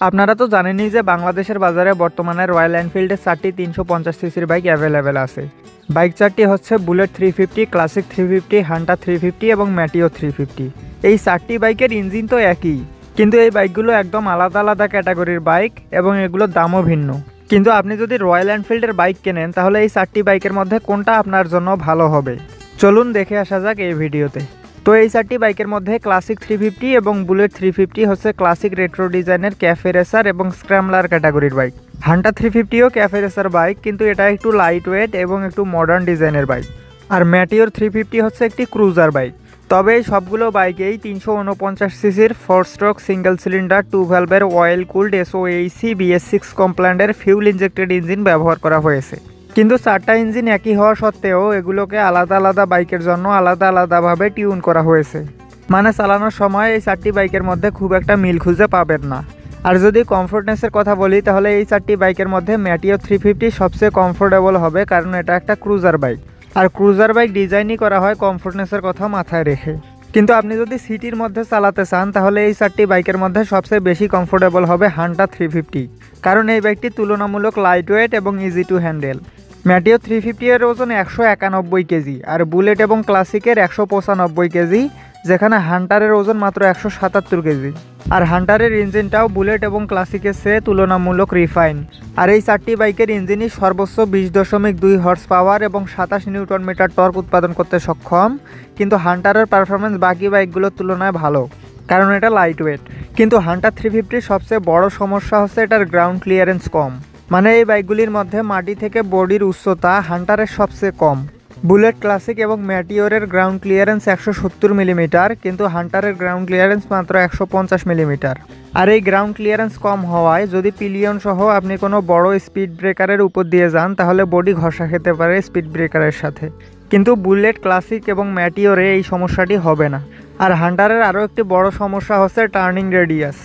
আপনারা তো জানেনই যে বাংলাদেশের বাজারে বর্তমানে রয়্যাল এনফিল্ডের 4টি 350 সিসির বাইক অ্যাভেলেবেল আছে। বাইক 4টি হচ্ছে বুলেট 350, ক্লাসিক 350, হান্টার 350 এবং ম্যাটিও 350। এই 4টি বাইকের ইঞ্জিন তো একই, কিন্তু এই বাইকগুলো একদম আলাদা আলাদা ক্যাটাগরির বাইক এবং এগুলোর দামও ভিন্ন। কিন্তু আপনি যদি রয়্যাল এনফিল্ডের বাইক কেনেন তাহলে এই 4টি বাইকের মধ্যে কোনটা আপনার জন্য ভালো হবে, চলুন দেখে আসা যাক এই ভিডিওতে। তো এই 4টি বাইকের মধ্যে ক্লাসিক 350 এবং বুলেট 350 হচ্ছে ক্লাসিক রেট্রো ডিজাইনের ক্যাফে রেসার এবং স্ক্র্যামলার ক্যাটাগরির বাইক। হান্টার 350ও ক্যাফে রেসার বাইক, কিন্তু এটা একটু লাইট ওয়েট এবং একটু মডার্ন ডিজাইনের বাইক। আর ম্যাটিওর 350 হচ্ছে একটি ক্রুজার বাইক। তবে এই সবগুলো বাইকেই 349 সিসির 4 স্ট্রোক সিঙ্গেল সিলিন্ডার 2 ভ্যালভের অয়েল কুলড SOHC BS6 কমপ্লায়েন্টের ফিউল ইনজেক্টেড ইঞ্জিন ব্যবহার করা হয়েছে। কিন্তু 4টা ইঞ্জিন একই হওয়া সত্ত্বেও এগুলোকে আলাদা আলাদা বাইকের জন্য আলাদা আলাদাভাবে টিউন করা হয়েছে। মানে চালানোর সময় এই 4টি বাইকের মধ্যে খুব একটা মিল খুঁজে পাবেন না। আর যদি কমফোর্টনেসের কথা বলি তাহলে এই 4টি বাইকের মধ্যে ম্যাটিও 350 সবচেয়ে কমফোর্টেবল হবে, কারণ এটা একটা ক্রুজার বাইক। আর ক্রুজার বাইক ডিজাইনই করা হয় কমফোর্টনেসের কথা মাথায় রেখে। কিন্তু আপনি যদি সিটির মধ্যে চালাতে চান তাহলে এই 4টি বাইকের মধ্যে সবচেয়ে বেশি কমফোর্টেবল হবে হান্টার 350, কারণ এই বাইকটি তুলনামূলক লাইট ওয়েট এবং ইজি টু হ্যান্ডেল। ম্যাটিও 350 এর ওজন 191 কেজি আর বুলেট এবং ক্লাসিকের 195 কেজি, যেখানে হান্টারের ওজন মাত্র 177 কেজি। আর হান্টারের ইঞ্জিনটাও বুলেট এবং ক্লাসিকের চেয়ে তুলনামূলক রিফাইন। আর এই 4টি বাইকের ইঞ্জিনই সর্বোচ্চ 20.2 হর্স পাওয়ার এবং 27 নিউটন মিটার টর্ক উৎপাদন করতে সক্ষম। কিন্তু হান্টারের পারফরমেন্স বাকি বাইকগুলোর তুলনায় ভালো, কারণ এটা লাইট ওয়েট। কিন্তু হান্টার 350 সবচেয়ে বড় সমস্যা হচ্ছে এটার গ্রাউন্ড ক্লিয়ারেন্স কম। মানে এই বাইকগুলির মধ্যে মাটি থেকে বডির উচ্চতা হান্টারের সবচেয়ে কম। বুলেট, ক্লাসিক এবং ম্যাটিওরের গ্রাউন্ড ক্লিয়ারেন্স 170 মিলিমিটার, কিন্তু হান্টারের গ্রাউন্ড ক্লিয়ারেন্স মাত্র 150 মিলিমিটার। আর এই গ্রাউন্ড ক্লিয়ারেন্স কম হওয়ায় যদি পিলিয়ন সহ আপনি কোনো বড় স্পিড ব্রেকারের উপর দিয়ে যান তাহলে বডি ঘষা খেতে পারে স্পিড ব্রেকারের সাথে। কিন্তু বুলেট, ক্লাসিক এবং ম্যাটিওরে এই সমস্যাটি হবে না। আর হান্টারের আরও একটি বড় সমস্যা হচ্ছে টার্নিং রেডিয়াস।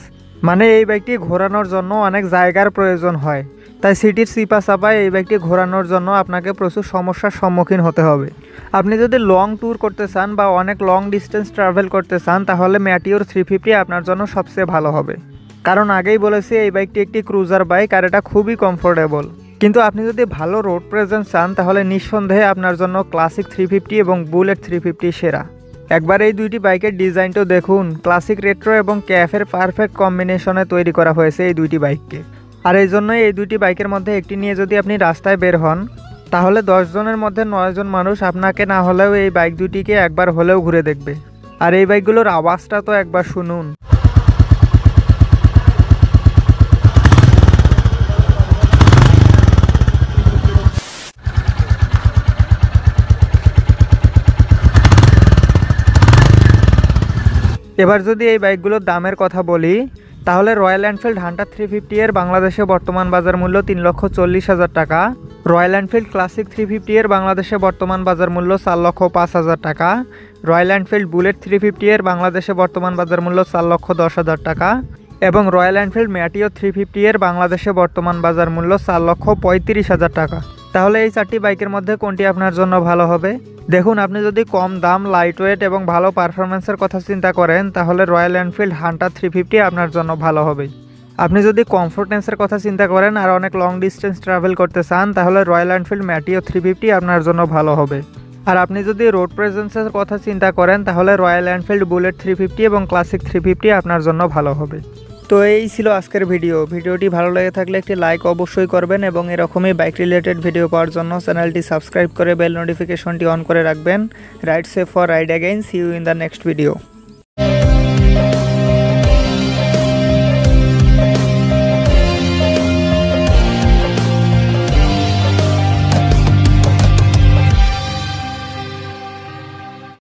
মানে এই বাইকটি ঘোরানোর জন্য অনেক জায়গার প্রয়োজন হয়, তাই সিটির চিপা চাপায় এই বাইকটি ঘোরানোর জন্য আপনাকে প্রচুর সমস্যার সম্মুখীন হতে হবে। আপনি যদি লং ট্যুর করতে চান বা অনেক লং ডিস্টেন্স ট্রাভেল করতে চান তাহলে ম্যাটিওর 350 আপনার জন্য সবচেয়ে ভালো হবে, কারণ আগেই বলেছি এই বাইকটি একটি ক্রুজার বাইক আর এটা খুবই কমফোর্টেবল। কিন্তু আপনি যদি ভালো রোড প্রেজেন্স চান তাহলে নিঃসন্দেহে আপনার জন্য ক্লাসিক 350 এবং বুলেট 350 সেরা। একবার এই দুইটি বাইকের ডিজাইনটাও দেখুন। ক্লাসিক রেট্রো এবং ক্যাফের পারফেক্ট কম্বিনেশনে তৈরি করা হয়েছে এই দুইটি বাইককে। আর এই জন্যই এই দুইটি বাইকের মধ্যে একটি নিয়ে যদি আপনি রাস্তায় বের হন তাহলে 10 জনের মধ্যে 9 জন মানুষ আপনাকে না হলেও এই বাইক দুটিকে একবার হলেও ঘুরে দেখবে। আর এই বাইকগুলোর আওয়াজটা তো একবার শুনুন। এবার যদি এই বাইকগুলোর দামের কথা বলি তাহলে রয়্যাল এনফিল্ড হান্টার 350 এর বাংলাদেশে বর্তমান বাজার মূল্য 3,40,000 টাকা, রয়্যাল এনফিল্ড ক্লাসিক 350 এর বাংলাদেশে বর্তমান বাজার মূল্য 4,05,000 টাকা, রয়্যাল এনফিল্ড বুলেট 350 এর বাংলাদেশে বর্তমান বাজার মূল্য 4,10,000 টাকা এবং রয়্যাল এনফিল্ড ম্যাটিও 350 এর বাংলাদেশে বর্তমান বাজার মূল্য 4,35,000 টাকা। তাহলে এই 4টি বাইকের মধ্যে কোনটি আপনার জন্য ভালো হবে? দেখুন, আপনি যদি কম দাম, লাইট ওয়েট এবং ভালো পারফরমেন্সের কথা চিন্তা করেন তাহলে রয়্যাল এনফিল্ড হান্টার 350 আপনার জন্য ভালো হবে। আপনি যদি কমফোর্টনেসের কথা চিন্তা করেন আর অনেক লং ডিস্টেন্স ট্রাভেল করতে চান তাহলে রয়্যাল এনফিল্ড ম্যাটিও 350 আপনার জন্য ভালো হবে। আর আপনি যদি রোড প্রেজেন্সের কথা চিন্তা করেন তাহলে রয়্যাল এনফিল্ড বুলেট 350 এবং ক্লাসিক 350 আপনার জন্য ভালো হবে। তো এই ছিল আজকের ভিডিওটি ভালো লেগে থাকলে একটি লাইক অবশ্যই করবেন এবং এরকমই বাইক রিলেটেড ভিডিও পাওয়ার জন্য চ্যানেলটি সাবস্ক্রাইব করে বেল নোটিফিকেশনটি অন করে রাখবেন। Ride safe for ride again, see you in the next video.